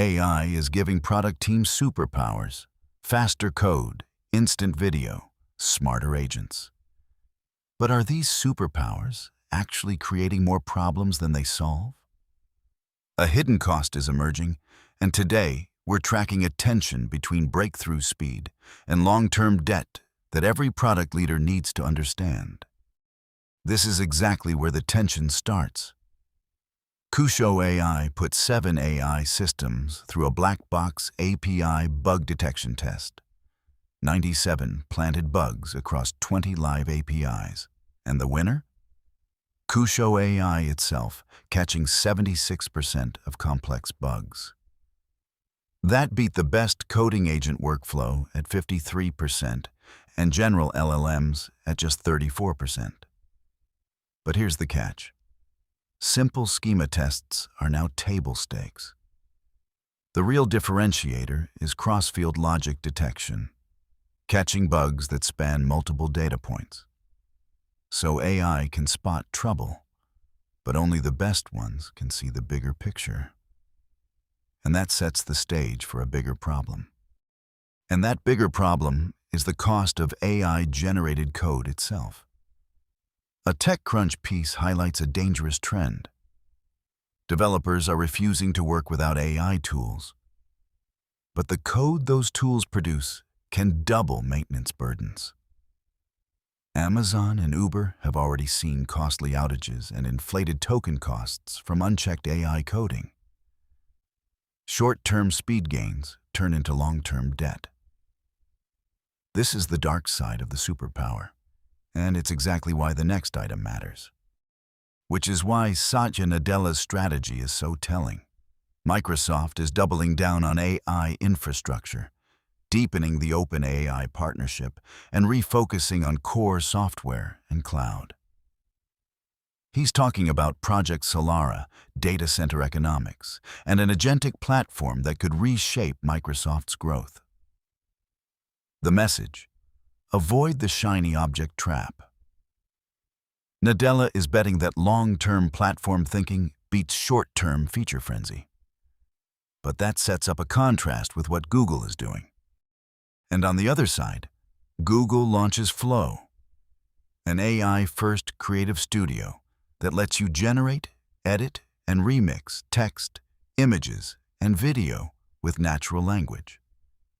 AI is giving product teams superpowers, faster code, instant video, smarter agents. But are these superpowers actually creating more problems than they solve? A hidden cost is emerging, and today we're tracking a tension between breakthrough speed and long-term debt that every product leader needs to understand. This is exactly where the tension starts. KushoAI put 7 AI systems through a black box API bug detection test. 97 planted bugs across 20 live APIs. And the winner? KushoAI itself, catching 76% of complex bugs. That beat the best coding agent workflow at 53% and general LLMs at just 34%. But here's the catch. Simple schema tests are now table stakes. The real differentiator is cross-field logic detection, catching bugs that span multiple data points. So AI can spot trouble, but only the best ones can see the bigger picture. And that sets the stage for a bigger problem. And that bigger problem is the cost of AI-generated code itself. A TechCrunch piece highlights a dangerous trend. Developers are refusing to work without AI tools. But the code those tools produce can double maintenance burdens. Amazon and Uber have already seen costly outages and inflated token costs from unchecked AI coding. Short-term speed gains turn into long-term debt. This is the dark side of the superpower. And it's exactly why the next item matters. Which is why Satya Nadella's strategy is so telling. Microsoft is doubling down on AI infrastructure, deepening the OpenAI partnership, and refocusing on core software and cloud. He's talking about Project Solara, data center economics, and an agentic platform that could reshape Microsoft's growth. The message: avoid the shiny object trap. Nadella is betting that long-term platform thinking beats short-term feature frenzy. But that sets up a contrast with what Google is doing. And on the other side, Google launches Flow, an AI-first creative studio that lets you generate, edit, and remix text, images, and video with natural language.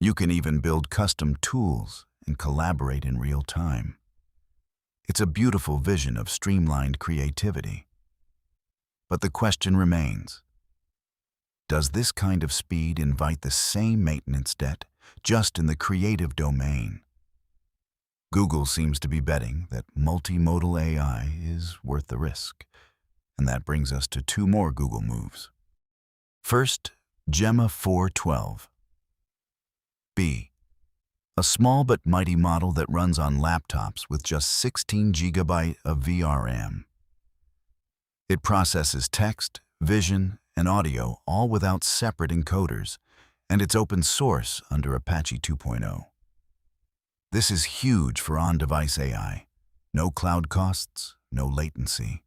You can even build custom tools and collaborate in real time. It's a beautiful vision of streamlined creativity. But the question remains, does this kind of speed invite the same maintenance debt, just in the creative domain? Google seems to be betting that multimodal AI is worth the risk. And that brings us to 2 more Google moves. First, Gemma 412. B. A small but mighty model that runs on laptops with just 16 GB of VRAM. It processes text, vision, and audio all without separate encoders, and it's open source under Apache 2.0. This is huge for on-device AI. No cloud costs, no latency.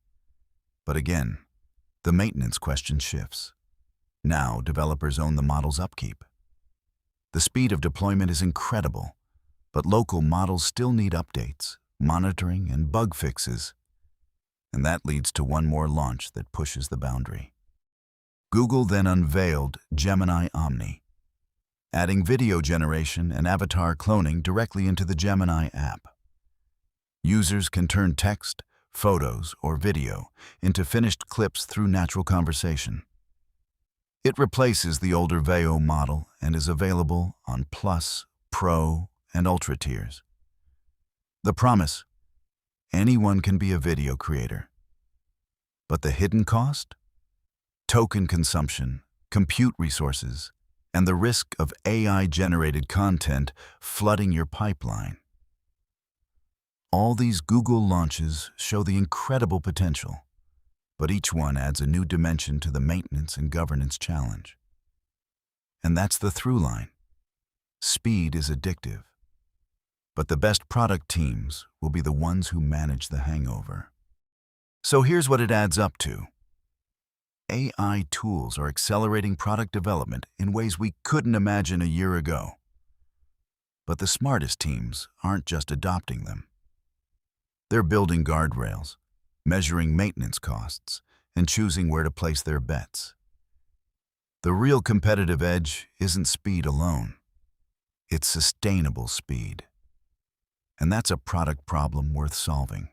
But again, the maintenance question shifts. Now developers own the model's upkeep. The speed of deployment is incredible, but local models still need updates, monitoring, and bug fixes. And that leads to one more launch that pushes the boundary. Google then unveiled Gemini Omni, adding video generation and avatar cloning directly into the Gemini app. Users can turn text, photos, or video into finished clips through natural conversation. It replaces the older Veo model and is available on Plus, Pro, and Ultra tiers. The promise: anyone can be a video creator. But the hidden cost? Token consumption, compute resources, and the risk of AI-generated content flooding your pipeline. All these Google launches show the incredible potential, but each one adds a new dimension to the maintenance and governance challenge. And that's the through line. Speed is addictive, but the best product teams will be the ones who manage the hangover. So here's what it adds up to. AI tools are accelerating product development in ways we couldn't imagine a year ago. But the smartest teams aren't just adopting them. They're building guardrails, measuring maintenance costs, and choosing where to place their bets. The real competitive edge isn't speed alone. It's sustainable speed. And that's a product problem worth solving.